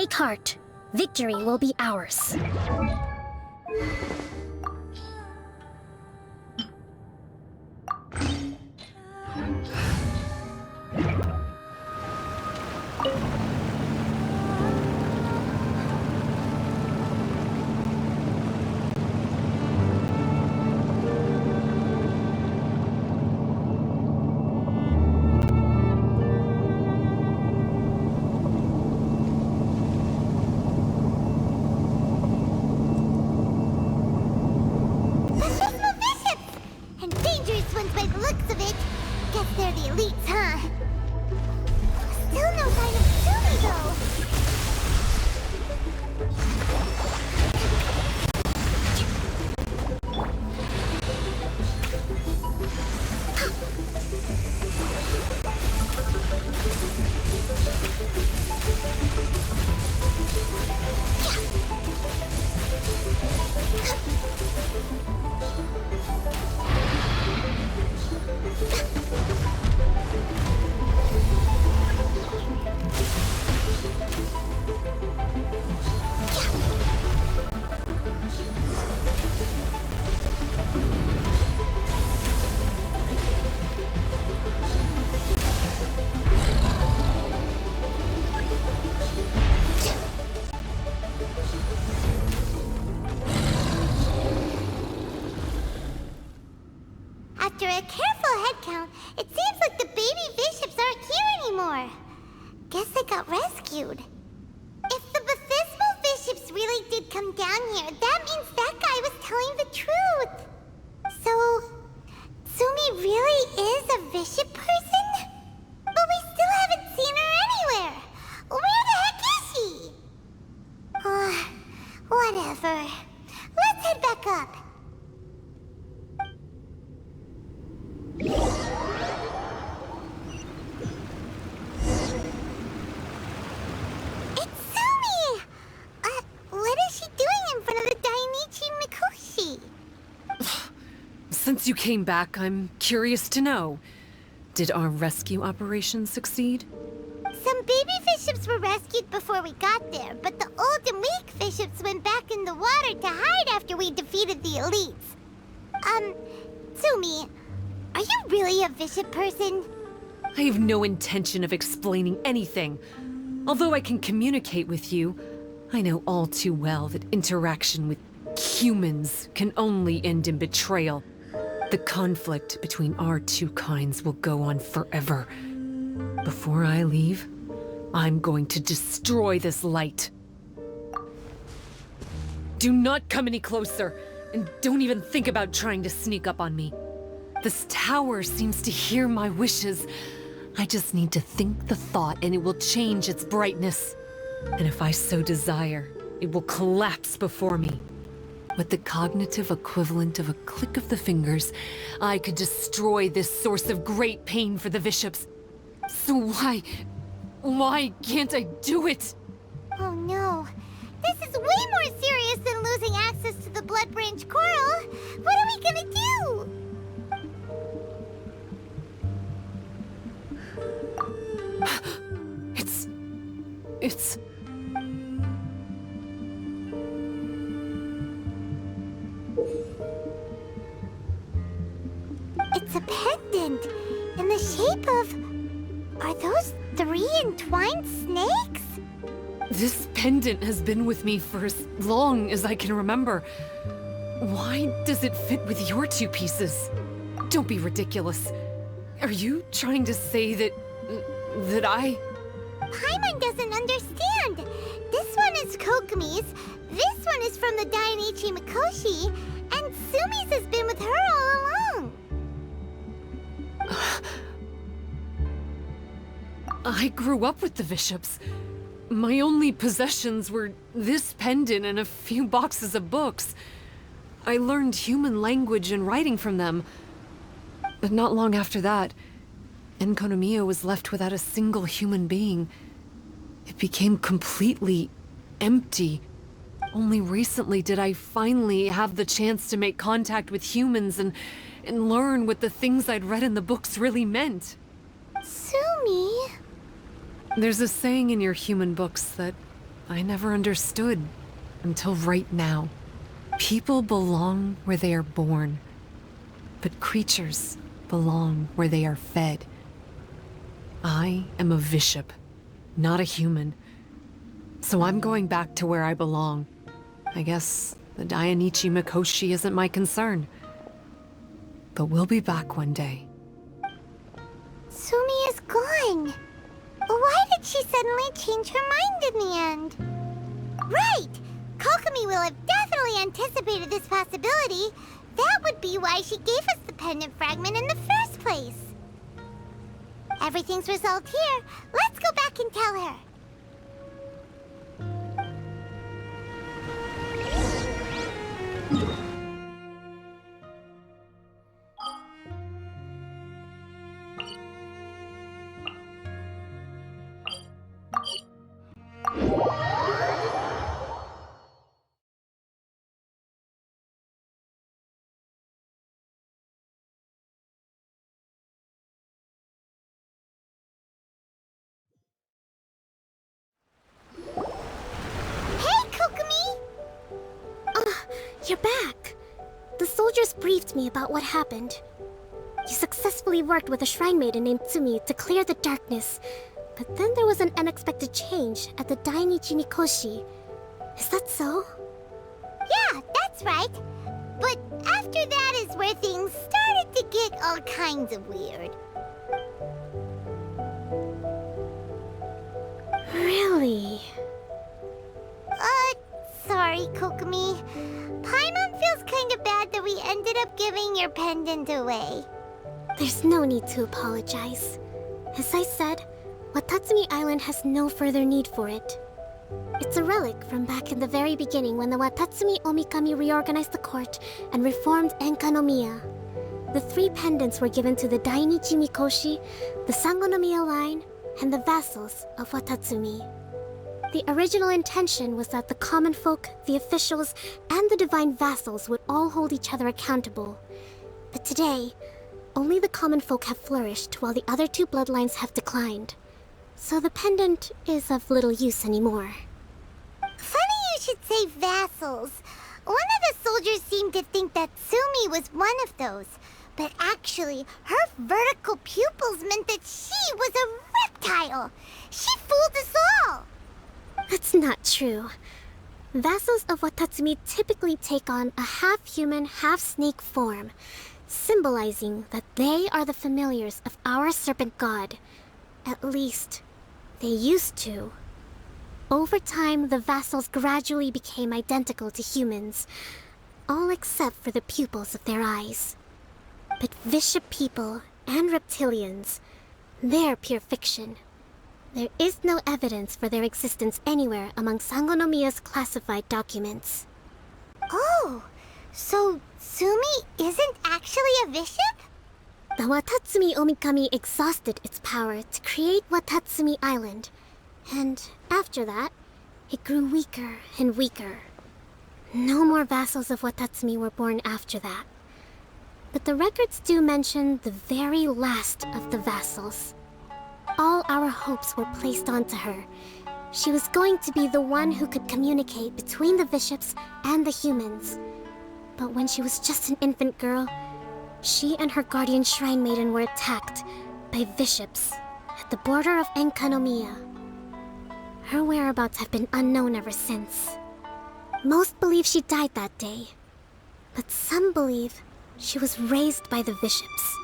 Take heart. Victory will be ours. They're the elites, huh? Still no sign of Tsumi, though. After a careful head count, it seems like the baby vishaps aren't here anymore. Guess they got rescued. If the baptismal vishaps really did come down here, that means that guy was telling the truth. So, Tsumi really is a vishap person? But we still haven't seen her anywhere. Where the heck is she? Whatever. Let's head back up. It's Tsumi! What is she doing in front of the Dainichi Mikoshi? Since you came back, I'm curious to know. Did our rescue operation succeed? Some baby vishaps were rescued before we got there, but the old and weak vishaps went back in the water to hide after we defeated the elites. Tsumi, are you really a vishap person? I have no intention of explaining anything. Although I can communicate with you, I know all too well that interaction with humans can only end in betrayal. The conflict between our two kinds will go on forever. Before I leave, I'm going to destroy this light. Do not come any closer, and don't even think about trying to sneak up on me. This tower seems to hear my wishes. I just need to think the thought and it will change its brightness. And if I so desire, it will collapse before me. With the cognitive equivalent of a click of the fingers, I could destroy this source of great pain for the vishaps. So why can't I do it? Oh no. This is way more serious than losing access to the Bloodbranch Coral. What are we gonna do? It's... It's a pendant in the shape of... Are those 3 entwined snakes? This pendant has been with me for as long as I can remember. Why does it fit with your 2 pieces? Don't be ridiculous. Are you trying to say that I... Paimon doesn't understand. This one is Kokomi's, this one is from the Dainichi Mikoshi, and Tsumi's has been with her all along. I grew up with the vishaps. My only possessions were this pendant and a few boxes of books. I learned human language and writing from them. But not long after that, Enkonomiya was left without a single human being. It became completely empty. Only recently did I finally have the chance to make contact with humans and learn what the things I'd read in the books really meant. Tsumi? There's a saying in your human books that I never understood until right now. People belong where they are born, but creatures belong where they are fed. I am a vishap, not a human. So I'm going back to where I belong. I guess the Dainichi Mikoshi isn't my concern. But we'll be back one day. Tsumi is gone. Why did she suddenly change her mind in the end? Right! Kokomi will have definitely anticipated this possibility. That would be why she gave us the pendant fragment in the first place. Everything's resolved here. Let's go back and tell her. You're back. The soldiers briefed me about what happened. You successfully worked with a shrine maiden named Tsumi to clear the darkness, but then there was an unexpected change at the Dainichi Mikoshi. Is that so? Yeah, that's right. But after that is where things started to get all kinds of weird. Really? Sorry, Kokomi. Paimon feels kinda bad that we ended up giving your pendant away. There's no need to apologize. As I said, Watatsumi Island has no further need for it. It's a relic from back in the very beginning when the Watatsumi Omikami reorganized the court and reformed Enkanomiya. The 3 pendants were given to the Dainichi Mikoshi, the Sangonomiya line, and the Vassals of Watatsumi. The original intention was that the common folk, the officials, and the divine vassals would all hold each other accountable. But today, only the common folk have flourished while the other 2 bloodlines have declined. So the pendant is of little use anymore. Funny you should say vassals. One of the soldiers seemed to think that Tsumi was one of those. But actually, her vertical pupils meant that she was a reptile. She fooled us all. That's not true. Vassals of Watatsumi typically take on a half-human, half-snake form, symbolizing that they are the familiars of our serpent god. At least, they used to. Over time, the vassals gradually became identical to humans, all except for the pupils of their eyes. But vishap people and reptilians, they're pure fiction. There is no evidence for their existence anywhere among Sangonomiya's classified documents. Oh, so Tsumi isn't actually a bishop? The Watatsumi Omikami exhausted its power to create Watatsumi Island, and after that, it grew weaker and weaker. No more vassals of Watatsumi were born after that. But the records do mention the very last of the vassals. All our hopes were placed onto her. She was going to be the one who could communicate between the bishops and the humans. But when she was just an infant girl, she and her guardian shrine maiden were attacked by bishops at the border of Enkanomiya. Her whereabouts have been unknown ever since. Most believe she died that day, but some believe she was raised by the bishops.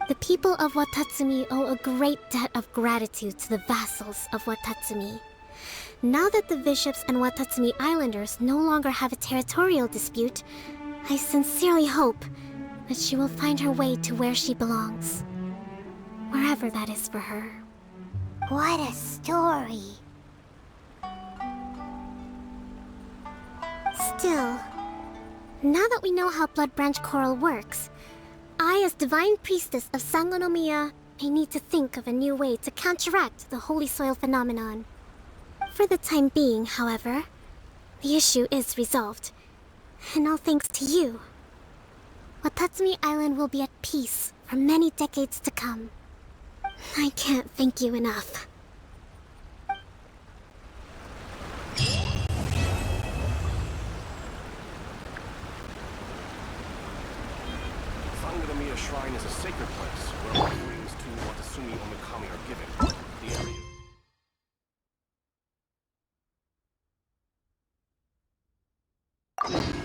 The people of Watatsumi owe a great debt of gratitude to the vassals of Watatsumi. Now that the bishops and Watatsumi Islanders no longer have a territorial dispute, I sincerely hope that she will find her way to where she belongs. Wherever that is for her. What a story. Still, now that we know how Bloodbranch Coral works, I, as Divine Priestess of Sangonomiya, may need to think of a new way to counteract the Holy Soil phenomenon. For the time being, however, the issue is resolved, and all thanks to you. Watatsumi Island will be at peace for many decades to come. I can't thank you enough. area shrine is a sacred place where offerings to Watatsumi Omikami are given. The area...